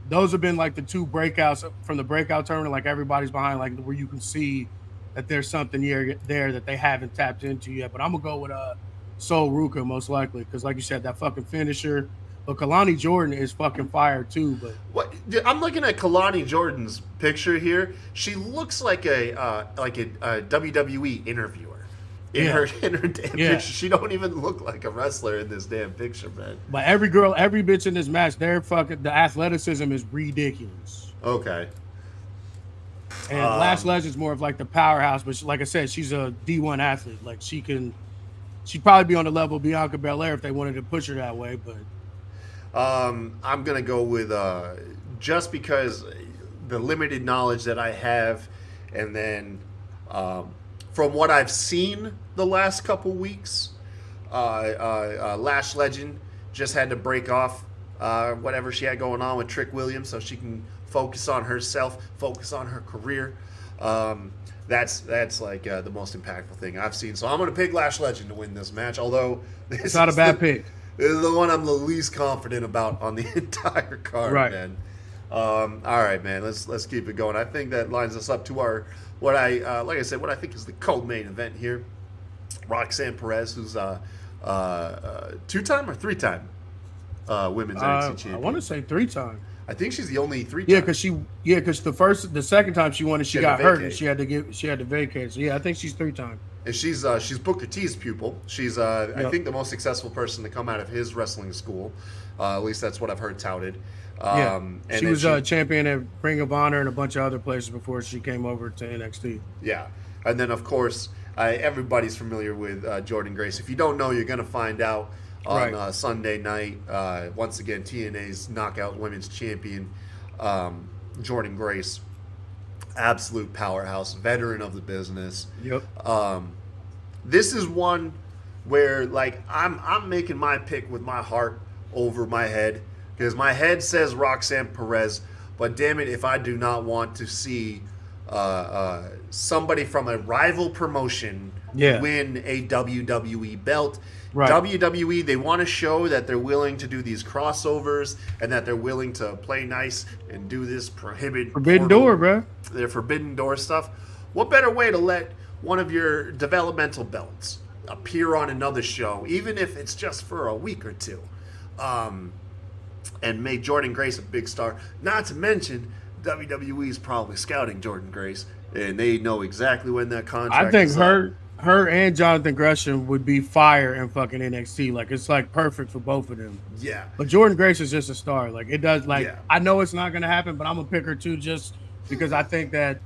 those have been like the two breakouts from the breakout tournament. Like everybody's behind, like where you can see that there's something there that they haven't tapped into yet. But I'm gonna go with Sol Ruka most likely because, like you said, that fucking finisher. But Kalani Jordan is fucking fire too. But what I'm looking at Kalani Jordan's picture here. She looks like a WWE interviewer. In her damn picture, she don't even look like a wrestler in this damn picture, man. But every bitch in this match, the athleticism is ridiculous. Okay. And Lash Legend's more of like the powerhouse, but like I said, she's a D1 athlete. Like she'd probably be on the level of Bianca Belair if they wanted to push her that way. But I'm gonna go with just because the limited knowledge that I have, and then. From what I've seen the last couple weeks, Lash Legend just had to break off whatever she had going on with Trick Williams so she can focus on herself, focus on her career. That's like the most impactful thing I've seen. So I'm going to pick Lash Legend to win this match, although it's not a bad pick. This is the one I'm the least confident about on the entire card, man. All right, man. Let's keep it going. I think that lines us up to our what I think is the co-main event here. Roxanne Perez, who's 2-time or 3-time women's NXT champion. I want to say 3-time. I think she's the only 3-time. Yeah, because the second time she won it, she got hurt and she had to vacate. So yeah, I think she's 3-time. And she's Booker T's pupil. She's I think the most successful person to come out of his wrestling school. At least that's what I've heard touted. And she was a champion at Ring of Honor and a bunch of other places before she came over to NXT. Yeah, and then of course everybody's familiar with Jordynne Grace. If you don't know, you're gonna find out on Sunday night. Once again, TNA's Knockout Women's Champion, Jordynne Grace, absolute powerhouse, veteran of the business. Yep. This is one where like I'm making my pick with my heart over my head. Because my head says Roxanne Perez, but damn it if I do not want to see somebody from a rival promotion win a WWE belt. Right. WWE, they want to show that they're willing to do these crossovers and that they're willing to play nice and do this forbidden door, bro. Their forbidden door stuff. What better way to let one of your developmental belts appear on another show, even if it's just for a week or two? And make Jordynne Grace a big star. Not to mention, WWE's probably scouting Jordynne Grace, and they know exactly when that contract is up. I think her and Jonathan Gresham would be fire in fucking NXT. Like, it's like perfect for both of them. Yeah. But Jordynne Grace is just a star. Like, it does, like, I know it's not going to happen, but I'm going to pick her too just because I think that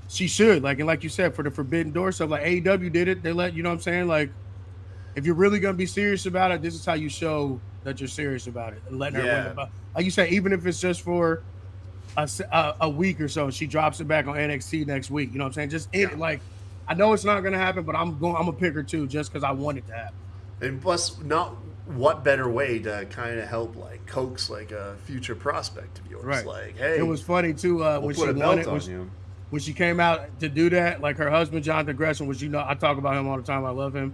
she should. Like, and like you said, for the Forbidden Door stuff, like AEW did it. They let, you know what I'm saying? Like, if you're really going to be serious about it, this is how you show that you're serious about it and letting her win the belt. Like you say, even if it's just for a week or so, she drops it back on NXT next week. You know what I'm saying? Just like, I know it's not going to happen, but I'm gonna pick her too just because I want it to happen. And plus, what better way to kind of help like coax like a future prospect of yours? Right. Like, hey, it was funny too when she won it. When she came out to do that, like her husband Jonathan Gresham, which I talk about him all the time. I love him.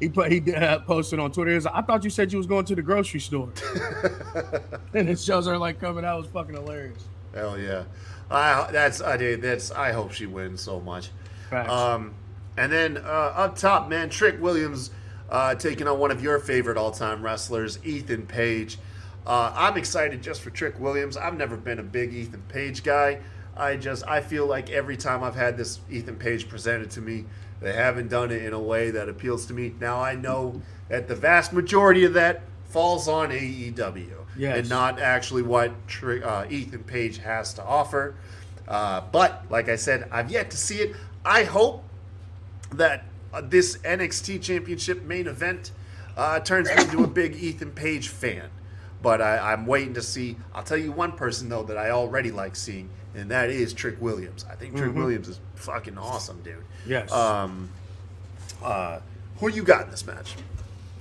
He posted on Twitter. He was like, I thought you said you was going to the grocery store. And it shows her like coming out. It was fucking hilarious. Hell yeah. I hope she wins so much. Facts. And then up top, man, Trick Williams taking on one of your favorite all-time wrestlers, Ethan Page. I'm excited just for Trick Williams. I've never been a big Ethan Page guy. I feel like every time I've had this Ethan Page presented to me, they haven't done it in a way that appeals to me. Now, I know that the vast majority of that falls on AEW and not actually what Ethan Page has to offer. But, like I said, I've yet to see it. I hope that this NXT Championship main event turns me into a big Ethan Page fan. But I'm waiting to see. I'll tell you one person, though, that I already like seeing, and that is Trick Williams. I think Trick Williams is fucking awesome, dude. Yes. Who you got in this match?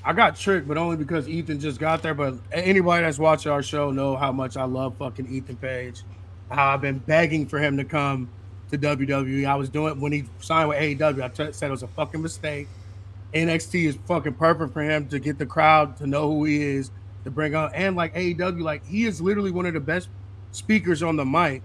I got Trick, but only because Ethan just got there. But anybody that's watching our show know how much I love fucking Ethan Page. How I've been begging for him to come to WWE. I was doing when he signed with AEW. I said it was a fucking mistake. NXT is fucking perfect for him to get the crowd to know who he is, to bring on, and like AEW, like he is literally one of the best speakers on the mic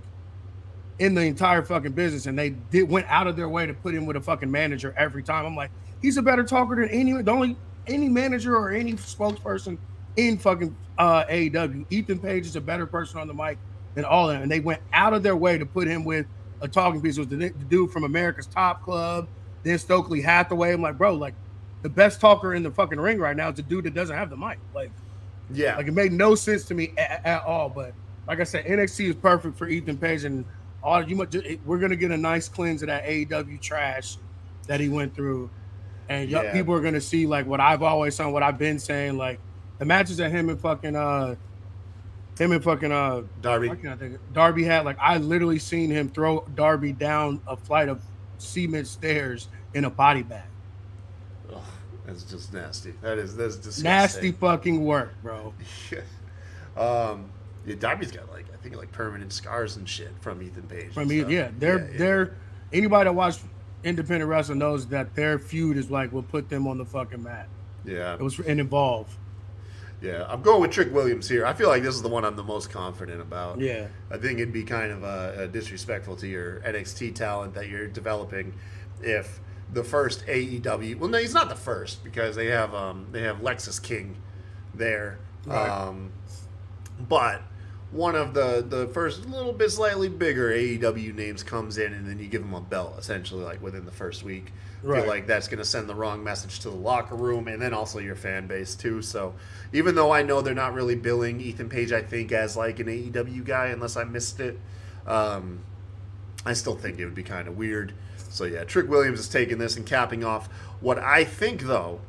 in the entire fucking business, and they went out of their way to put him with a fucking manager every time. I'm like, he's a better talker than any manager or any spokesperson in fucking AEW. Ethan Page is a better person on the mic than all of them, and they went out of their way to put him with a talking piece. With the dude from America's Top Club, then Stokely Hathaway. I'm like, bro, like the best talker in the fucking ring right now is the dude that doesn't have the mic. Like it made no sense to me at all. But like I said, NXT is perfect for Ethan Page, and we're gonna get a nice cleanse of that AEW trash that he went through, and people are gonna see like what I've always done, what I've been saying, like the matches that him and fucking Darby. Darby had, like, I literally seen him throw Darby down a flight of cement stairs in a body bag. Oh, that's just nasty. That's disgusting. Nasty fucking work, bro. Darby's got I think permanent scars and shit from Ethan Page. They're anybody that watched independent wrestling knows that their feud is like will put them on the fucking mat. Yeah, it was involved. Yeah, I'm going with Trick Williams here. I feel like this is the one I'm the most confident about. Yeah. I think it'd be kind of disrespectful to your NXT talent that you're developing if the first AEW. Well, no, he's not the first because they have Lexus King there, Right. but one of the first little bit slightly bigger AEW names comes in, and then you give him a belt essentially like within the first week. I feel like that's going to send the wrong message to the locker room and then also your fan base too. So even though I know they're not really billing Ethan Page, I think, as like an AEW guy, unless I missed it, I still think it would be kind of weird. So yeah, Trick Williams is taking this and capping off what I think, though,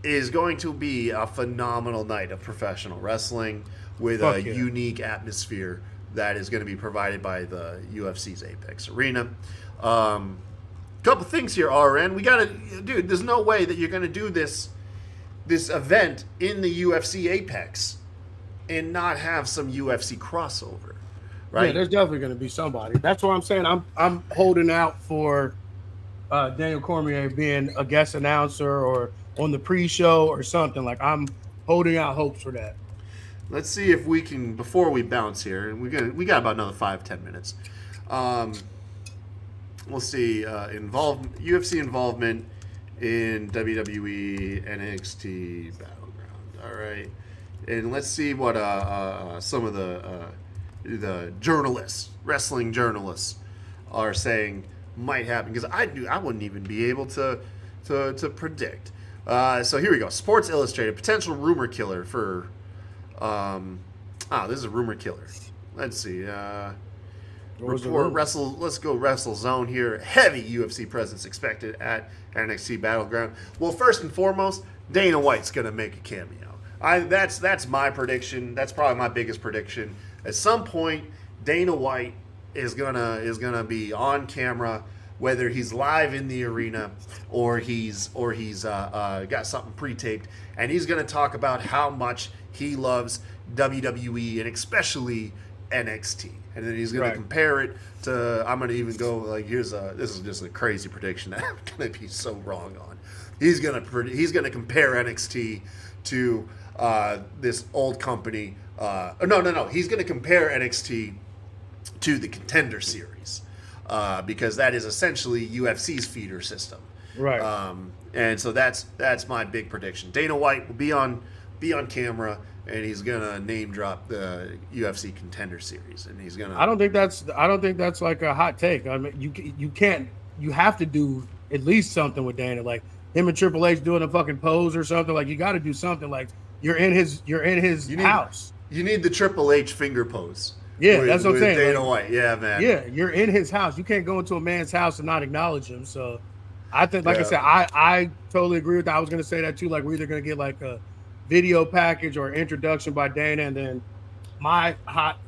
is going to be a phenomenal night of professional wrestling with a unique atmosphere that is going to be provided by the UFC's Apex Arena. Couple things here, RN. We gotta, dude. There's no way that you're gonna do this event in the UFC Apex and not have some UFC crossover, right? Yeah, there's definitely gonna be somebody. That's what I'm saying. I'm holding out for Daniel Cormier being a guest announcer or on the pre-show or something. Like, I'm holding out hopes for that. Let's see if we can, before we bounce here, and we got about another 5-10 minutes. We'll see UFC involvement in WWE NXT Battleground. All right, and let's see what some of the journalists, wrestling journalists, are saying might happen, because I wouldn't even be able to predict. So here we go. Sports Illustrated, potential rumor killer for. This is a rumor killer. Let's see. Report Wrestle. Let's go WrestleZone here. Heavy UFC presence expected at NXT Battleground. Well, first and foremost, Dana White's gonna make a cameo. That's my prediction. That's probably my biggest prediction. At some point, Dana White is gonna be on camera, whether he's live in the arena or he's got something pre-taped, and he's gonna talk about how much he loves WWE and especially NXT. And then he's going to compare it to, I'm going to even go like, this is just a crazy prediction that I'm going to be so wrong on. He's going to compare NXT to this old company. No. He's going to compare NXT to the Contender Series because that is essentially UFC's feeder system. Right. And so that's my big prediction. Dana White will be on camera, and he's gonna name drop the UFC Contender Series, and he's gonna. I don't think that's like a hot take. I mean, you have to do at least something with Dana, like him and Triple H doing a fucking pose or something. Like, you got to do something. Like, you're in his house. You need the Triple H finger pose. Yeah, that's what I'm saying. Dana White, yeah, man. Yeah, you're in his house. You can't go into a man's house and not acknowledge him. So, I think, like I said, I totally agree with that. I was gonna say that too. Like, we're either gonna get like a video package or introduction by Dana, and then my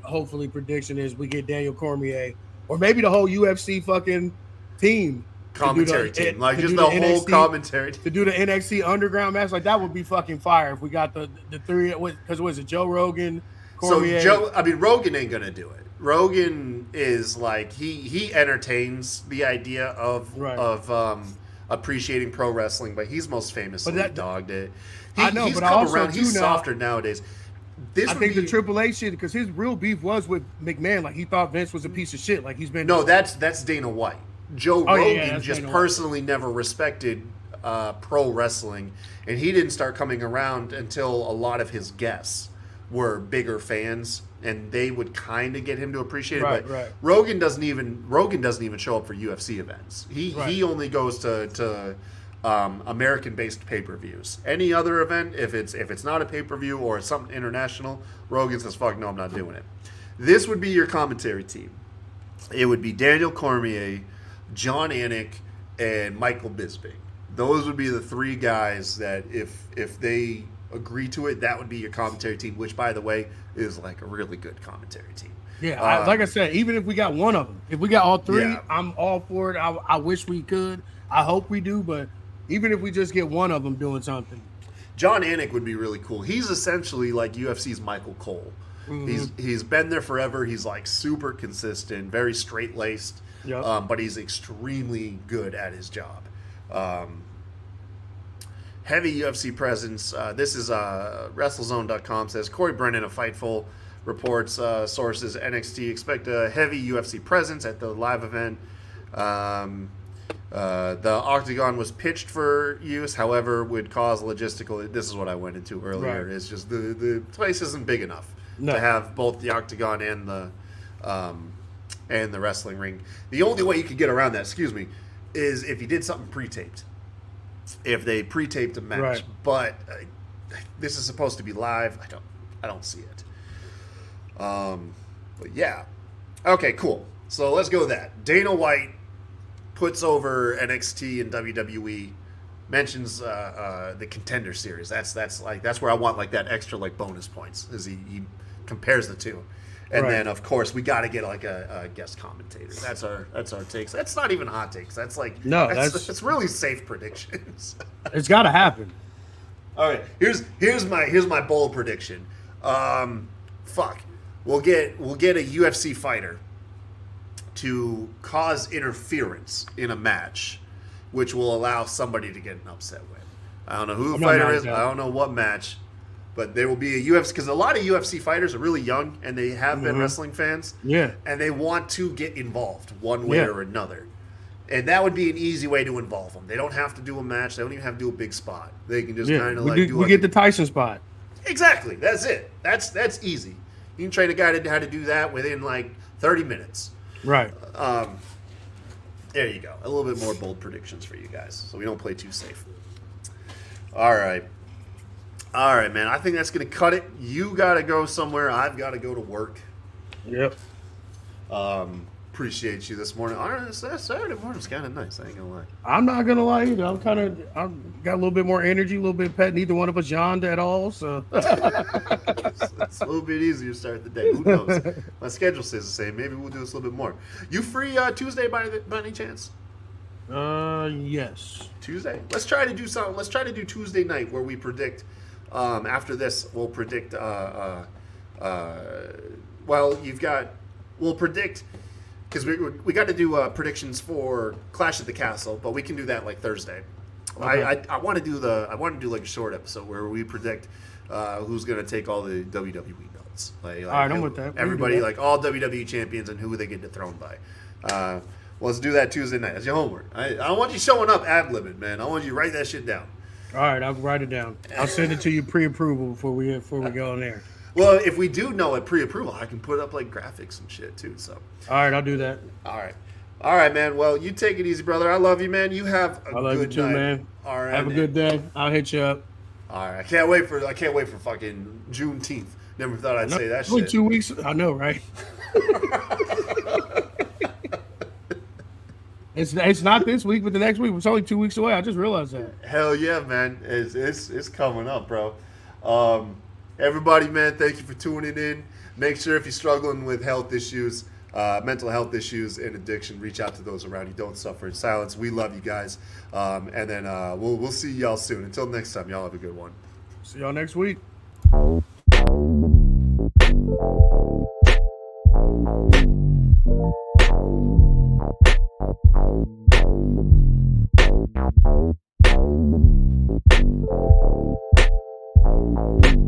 hopefully prediction is we get Daniel Cormier or maybe the whole UFC fucking team, commentary team, like just the whole NXT, commentary to do the NXT underground match. Like, that would be fucking fire if we got the three, because was it Joe Rogan, Cormier? So Rogan ain't gonna do it. Rogan is like, he entertains the idea of appreciating pro wrestling, but he's most famously dogged it. I know, he's but come also around. He's softer nowadays. I think the Triple H shit, because his real beef was with McMahon. Like, he thought Vince was a piece of shit. Like, he's been. No, that's Dana White. Joe Rogan just personally never respected pro wrestling, and he didn't start coming around until a lot of his guests were bigger fans, and they would kind of get him to appreciate it. But Rogan doesn't even show up for UFC events. He only goes to American-based pay-per-views. Any other event, if it's not a pay-per-view or it's something international, Rogan says, "Fuck no, I'm not doing it." This would be your commentary team. It would be Daniel Cormier, John Anik, and Michael Bisping. Those would be the three guys that, if they agree to it, that would be your commentary team. Which, by the way, is like a really good commentary team. Yeah, like I said, even if we got one of them, if we got all three, I'm all for it. I wish we could. I hope we do, but even if we just get one of them doing something. John Anik would be really cool. He's essentially like UFC's Michael Cole. Mm-hmm. He's been there forever. He's like super consistent, very straight-laced, but he's extremely good at his job. Heavy UFC presence. This is WrestleZone.com says Corey Brennan of Fightful reports sources NXT expect a heavy UFC presence at the live event. The octagon was pitched for use, however, would cause logistical. This is what I went into earlier. Right. Is just the place isn't big enough No. to have both the octagon and the wrestling ring. The only way you could get around that, is if you did something pre-taped. If they pre-taped a match, Right. but this is supposed to be live. I don't see it. But yeah, okay, cool. So let's go with that. Dana White puts over NXT and WWE, mentions the Contender Series. That's where I want like that extra like bonus points, as he compares the two. And Right. then of course we got to get like a guest commentator. That's our takes. That's not even hot takes. That's like that's really safe predictions. It's got to happen. All right, here's my bold prediction. We'll get a UFC fighter to cause interference in a match, which will allow somebody to get an upset win. I don't know who the fighter is. I don't know what match, but there will be a UFC, because a lot of UFC fighters are really young and they have been wrestling fans. Yeah. And they want to get involved one way or another. And that would be an easy way to involve them. They don't have to do a match. They don't even have to do a big spot. They can just kind of we get the Tyson spot. Exactly. That's it. That's easy. You can train a guy to how to do that within like 30 minutes. Right. There you go. A little bit more bold predictions for you guys, so we don't play too safe. All right, man. I think that's gonna cut it. You gotta go somewhere. I've got to go to work. Yep. Appreciate you this morning. Saturday morning's kind of nice. I ain't gonna lie. I'm not gonna lie either. I've got a little bit more energy, a little bit pet. Neither one of us yawned at all, so It's a little bit easier to start the day. Who knows? My schedule says the same. Maybe we'll do this a little bit more. You free Tuesday by any chance? Yes. Tuesday. Let's try to do something. Let's try to do Tuesday night where we predict. After this, we'll predict. We'll predict. Because we got to do predictions for Clash at the Castle, but we can do that like Thursday. Okay. I want to do like a short episode where we predict who's going to take all the WWE belts. Like, all right, I'm with that. Everybody, like all WWE champions and who they get dethroned by. Let's do that Tuesday night. That's your homework. I don't want you showing up ad-libbing, man. I want you to write that shit down. All right, I'll write it down. I'll send it to you pre-approval before we go on there. Well, if we do know it pre-approval, I can put up like graphics and shit too. So. All right, I'll do that. All right, man. Well, you take it easy, brother. I love you, man. You have a good night. I love you too, man. All right. Have a good day. I'll hit you up. All right. I can't wait for fucking Juneteenth. Never thought I'd say that shit. Only 2 weeks. I know, right? It's not this week, but the next week. It's only 2 weeks away. I just realized that. Hell yeah, man. It's coming up, bro. Everybody, man, thank you for tuning in. Make sure if you're struggling with health issues, mental health issues, and addiction, reach out to those around you. Don't suffer in silence. We love you guys. And then we'll see y'all soon. Until next time, y'all have a good one. See y'all next week. Thank you.